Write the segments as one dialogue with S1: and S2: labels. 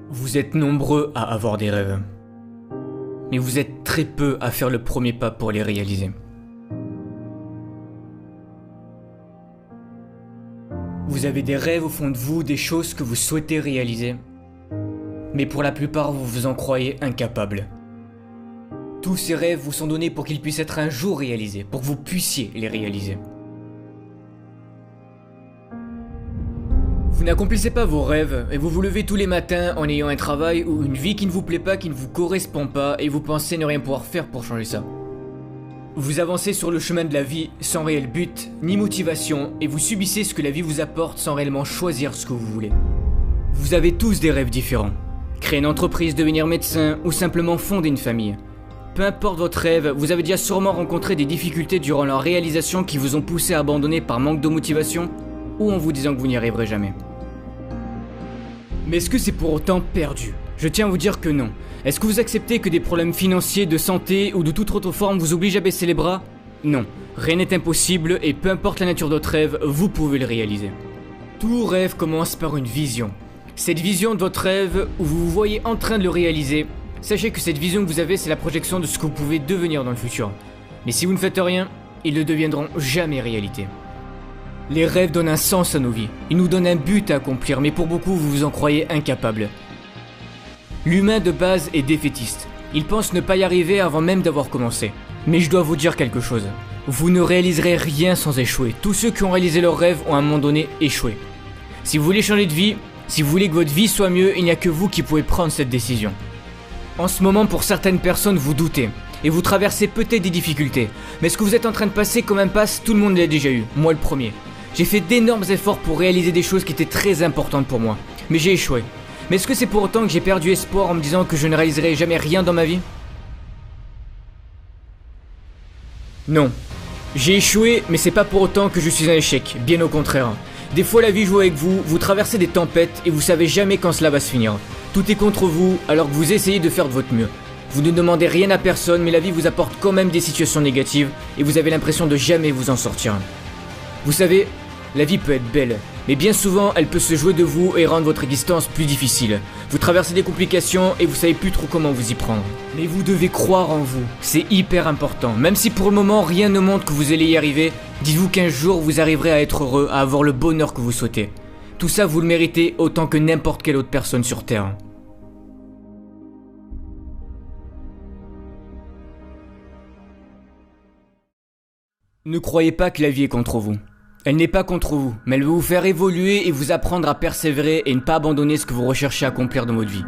S1: Vous êtes nombreux à avoir des rêves, mais vous êtes très peu à faire le premier pas pour les réaliser. Vous avez des rêves au fond de vous, des choses que vous souhaitez réaliser, mais pour la plupart vous vous en croyez incapables. Tous ces rêves vous sont donnés pour qu'ils puissent être un jour réalisés, pour que vous puissiez les réaliser. Vous n'accomplissez pas vos rêves et vous vous levez tous les matins en ayant un travail ou une vie qui ne vous plaît pas, qui ne vous correspond pas et vous pensez ne rien pouvoir faire pour changer ça. Vous avancez sur le chemin de la vie sans réel but ni motivation et vous subissez ce que la vie vous apporte sans réellement choisir ce que vous voulez. Vous avez tous des rêves différents. Créer une entreprise, devenir médecin ou simplement fonder une famille. Peu importe votre rêve, vous avez déjà sûrement rencontré des difficultés durant leur réalisation qui vous ont poussé à abandonner par manque de motivation ou en vous disant que vous n'y arriverez jamais. Mais est-ce que c'est pour autant perdu? Je tiens à vous dire que non. Est-ce que vous acceptez que des problèmes financiers, de santé ou de toute autre forme vous obligent à baisser les bras? Non, rien n'est impossible et peu importe la nature de votre rêve, vous pouvez le réaliser. Tout rêve commence par une vision. Cette vision de votre rêve où vous vous voyez en train de le réaliser, sachez que cette vision que vous avez, c'est la projection de ce que vous pouvez devenir dans le futur. Mais si vous ne faites rien, ils ne deviendront jamais réalité. Les rêves donnent un sens à nos vies, ils nous donnent un but à accomplir, mais pour beaucoup vous vous en croyez incapable. L'humain de base est défaitiste, il pense ne pas y arriver avant même d'avoir commencé. Mais je dois vous dire quelque chose, vous ne réaliserez rien sans échouer, tous ceux qui ont réalisé leurs rêves ont à un moment donné échoué. Si vous voulez changer de vie, si vous voulez que votre vie soit mieux, il n'y a que vous qui pouvez prendre cette décision. En ce moment pour certaines personnes vous doutez, et vous traversez peut-être des difficultés, mais ce que vous êtes en train de passer comme impasse, tout le monde l'a déjà eu, moi le premier. J'ai fait d'énormes efforts pour réaliser des choses qui étaient très importantes pour moi, mais j'ai échoué. Mais est-ce que c'est pour autant que j'ai perdu espoir en me disant que je ne réaliserai jamais rien dans ma vie? Non. J'ai échoué, mais c'est pas pour autant que je suis un échec, bien au contraire. Des fois la vie joue avec vous, vous traversez des tempêtes et vous savez jamais quand cela va se finir. Tout est contre vous alors que vous essayez de faire de votre mieux. Vous ne demandez rien à personne mais la vie vous apporte quand même des situations négatives et vous avez l'impression de jamais vous en sortir. Vous savez, la vie peut être belle, mais bien souvent elle peut se jouer de vous et rendre votre existence plus difficile. Vous traversez des complications et vous savez plus trop comment vous y prendre. Mais vous devez croire en vous, c'est hyper important. Même si pour le moment rien ne montre que vous allez y arriver, dites-vous qu'un jour vous arriverez à être heureux, à avoir le bonheur que vous souhaitez. Tout ça vous le méritez autant que n'importe quelle autre personne sur Terre. Ne croyez pas que la vie est contre vous. Elle n'est pas contre vous, mais elle veut vous faire évoluer et vous apprendre à persévérer et ne pas abandonner ce que vous recherchez à accomplir dans votre vie.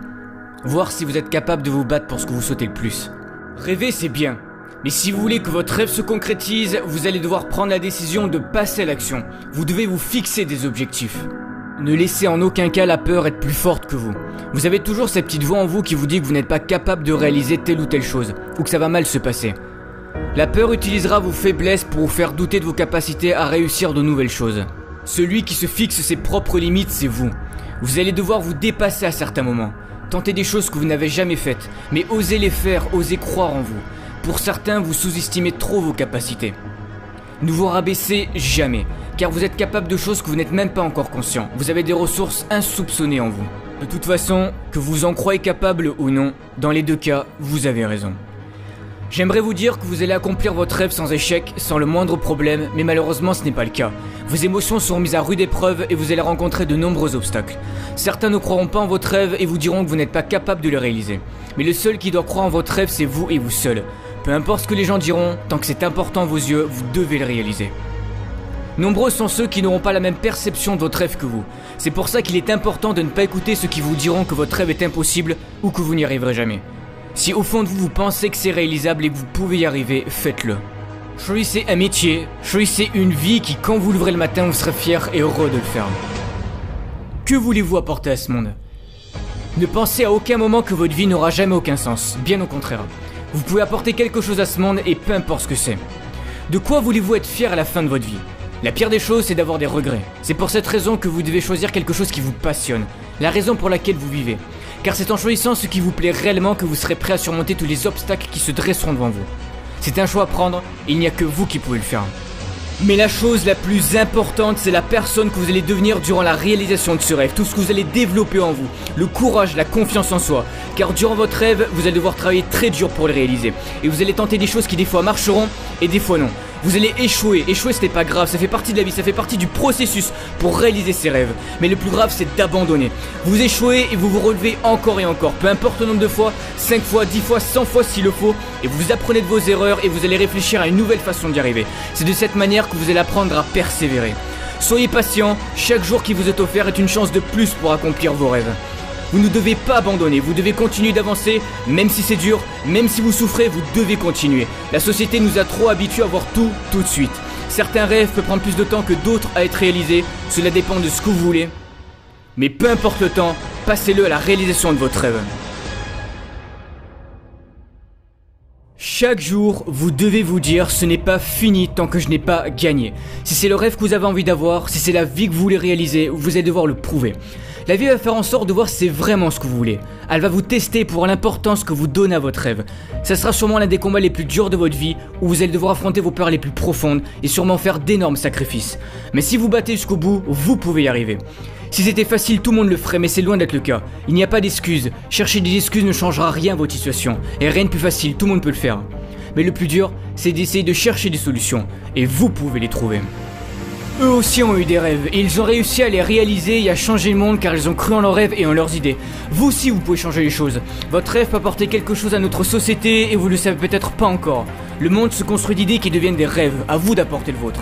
S1: Voir si vous êtes capable de vous battre pour ce que vous souhaitez le plus. Rêver c'est bien, mais si vous voulez que votre rêve se concrétise, vous allez devoir prendre la décision de passer à l'action. Vous devez vous fixer des objectifs. Ne laissez en aucun cas la peur être plus forte que vous. Vous avez toujours cette petite voix en vous qui vous dit que vous n'êtes pas capable de réaliser telle ou telle chose, ou que ça va mal se passer. La peur utilisera vos faiblesses pour vous faire douter de vos capacités à réussir de nouvelles choses. Celui qui se fixe ses propres limites, c'est vous. Vous allez devoir vous dépasser à certains moments. Tenter des choses que vous n'avez jamais faites, mais osez les faire, osez croire en vous. Pour certains, vous sous-estimez trop vos capacités. Ne vous rabaissez jamais, car vous êtes capable de choses que vous n'êtes même pas encore conscient. Vous avez des ressources insoupçonnées en vous. De toute façon, que vous en croyez capable ou non, dans les deux cas, vous avez raison. J'aimerais vous dire que vous allez accomplir votre rêve sans échec, sans le moindre problème, mais malheureusement ce n'est pas le cas. Vos émotions seront mises à rude épreuve et vous allez rencontrer de nombreux obstacles. Certains ne croiront pas en votre rêve et vous diront que vous n'êtes pas capable de le réaliser. Mais le seul qui doit croire en votre rêve, c'est vous et vous seul. Peu importe ce que les gens diront, tant que c'est important à vos yeux, vous devez le réaliser. Nombreux sont ceux qui n'auront pas la même perception de votre rêve que vous. C'est pour ça qu'il est important de ne pas écouter ceux qui vous diront que votre rêve est impossible ou que vous n'y arriverez jamais. Si au fond de vous, vous pensez que c'est réalisable et que vous pouvez y arriver, faites-le. Choisissez un métier, choisissez une vie qui, quand vous l'ouvrez le matin, vous serez fier et heureux de le faire. Que voulez-vous apporter à ce monde? Ne pensez à aucun moment que votre vie n'aura jamais aucun sens, bien au contraire. Vous pouvez apporter quelque chose à ce monde et peu importe ce que c'est. De quoi voulez-vous être fier à la fin de votre vie? La pire des choses, c'est d'avoir des regrets. C'est pour cette raison que vous devez choisir quelque chose qui vous passionne, la raison pour laquelle vous vivez. Car c'est en choisissant ce qui vous plaît réellement que vous serez prêt à surmonter tous les obstacles qui se dresseront devant vous. C'est un choix à prendre et il n'y a que vous qui pouvez le faire. Mais la chose la plus importante, c'est la personne que vous allez devenir durant la réalisation de ce rêve. Tout ce que vous allez développer en vous. Le courage, la confiance en soi. Car durant votre rêve, vous allez devoir travailler très dur pour le réaliser. Et vous allez tenter des choses qui des fois marcheront et des fois non. Vous allez échouer. Échouer, ce n'est pas grave, ça fait partie de la vie, ça fait partie du processus pour réaliser ses rêves. Mais le plus grave, c'est d'abandonner. Vous échouez et vous vous relevez encore et encore. Peu importe le nombre de fois, 5 fois, 10 fois, 100 fois s'il le faut. Et vous apprenez de vos erreurs et vous allez réfléchir à une nouvelle façon d'y arriver. C'est de cette manière que vous allez apprendre à persévérer. Soyez patient, chaque jour qui vous est offert est une chance de plus pour accomplir vos rêves. Vous ne devez pas abandonner, vous devez continuer d'avancer, même si c'est dur, même si vous souffrez, vous devez continuer. La société nous a trop habitués à voir tout de suite. Certains rêves peuvent prendre plus de temps que d'autres à être réalisés, cela dépend de ce que vous voulez. Mais peu importe le temps, passez-le à la réalisation de votre rêve. Chaque jour, vous devez vous dire ce n'est pas fini tant que je n'ai pas gagné. Si c'est le rêve que vous avez envie d'avoir, si c'est la vie que vous voulez réaliser, vous allez devoir le prouver. La vie va faire en sorte de voir si c'est vraiment ce que vous voulez. Elle va vous tester pour l'importance que vous donnez à votre rêve. Ça sera sûrement l'un des combats les plus durs de votre vie où vous allez devoir affronter vos peurs les plus profondes et sûrement faire d'énormes sacrifices. Mais si vous battez jusqu'au bout, vous pouvez y arriver. Si c'était facile, tout le monde le ferait, mais c'est loin d'être le cas. Il n'y a pas d'excuses. Chercher des excuses ne changera rien à votre situation. Et rien de plus facile, tout le monde peut le faire. Mais le plus dur, c'est d'essayer de chercher des solutions. Et vous pouvez les trouver. Eux aussi ont eu des rêves, et ils ont réussi à les réaliser et à changer le monde car ils ont cru en leurs rêves et en leurs idées. Vous aussi vous pouvez changer les choses. Votre rêve peut apporter quelque chose à notre société et vous le savez peut-être pas encore. Le monde se construit d'idées qui deviennent des rêves, à vous d'apporter le vôtre.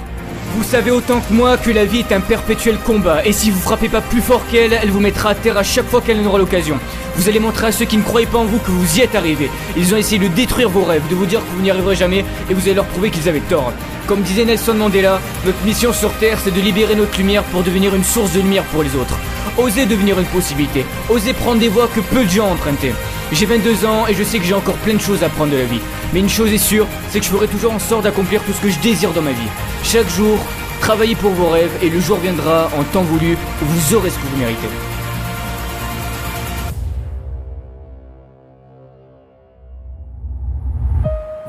S1: Vous savez autant que moi que la vie est un perpétuel combat, et si vous frappez pas plus fort qu'elle, elle vous mettra à terre à chaque fois qu'elle en aura l'occasion. Vous allez montrer à ceux qui ne croyaient pas en vous que vous y êtes arrivés. Ils ont essayé de détruire vos rêves, de vous dire que vous n'y arriverez jamais, et vous allez leur prouver qu'ils avaient tort. Comme disait Nelson Mandela, notre mission sur Terre, c'est de libérer notre lumière pour devenir une source de lumière pour les autres. Osez devenir une possibilité, osez prendre des voies que peu de gens ont empruntées. J'ai 22 ans et je sais que j'ai encore plein de choses à apprendre de la vie. Mais une chose est sûre, c'est que je ferai toujours en sorte d'accomplir tout ce que je désire dans ma vie. Chaque jour, travaillez pour vos rêves et le jour viendra en temps voulu où vous aurez ce que vous méritez.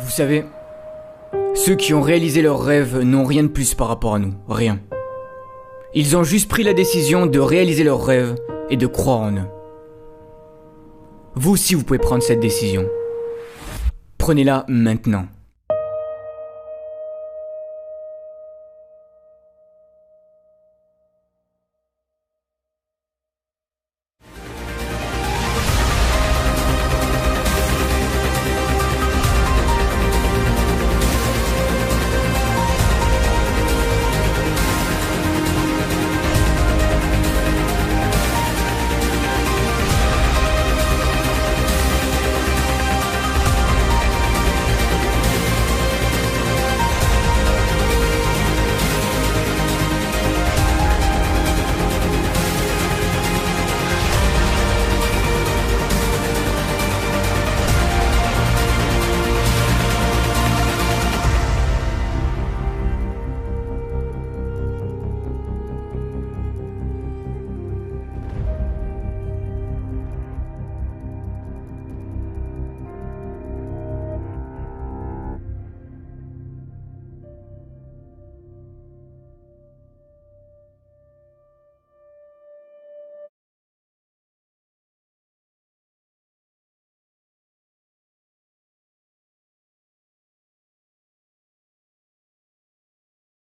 S1: Vous savez, ceux qui ont réalisé leurs rêves n'ont rien de plus par rapport à nous, rien. Ils ont juste pris la décision de réaliser leurs rêves et de croire en eux. Vous aussi vous pouvez prendre cette décision. Prenez-la maintenant.